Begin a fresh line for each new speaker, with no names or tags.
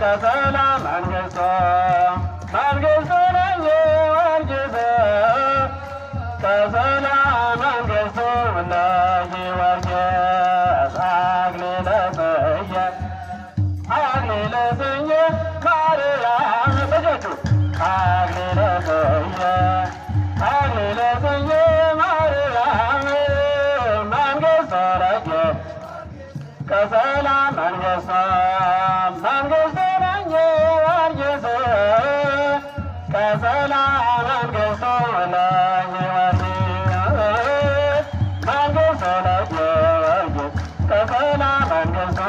ከሰላም መንግሥቶ መንግሥቱ ለጊዮርጊስ ከሰላም መንግሥቱ ለጊዮርጊስ አክሊለ ጽጌ አክሊለ ጽጌ ማርያም በጀቱ አክሊለ ጽጌ አክሊለ ጽጌ ማርያም መንግሥተ ረጌ ከሰላም መንግሥቶ መንግሥቱ ለጊዮርጊስ ከሰላም መንግሥቱ ለጊዮርጊስ መንግሥቱ ለጊዮርጊስ ከሰላም መንግሥቱ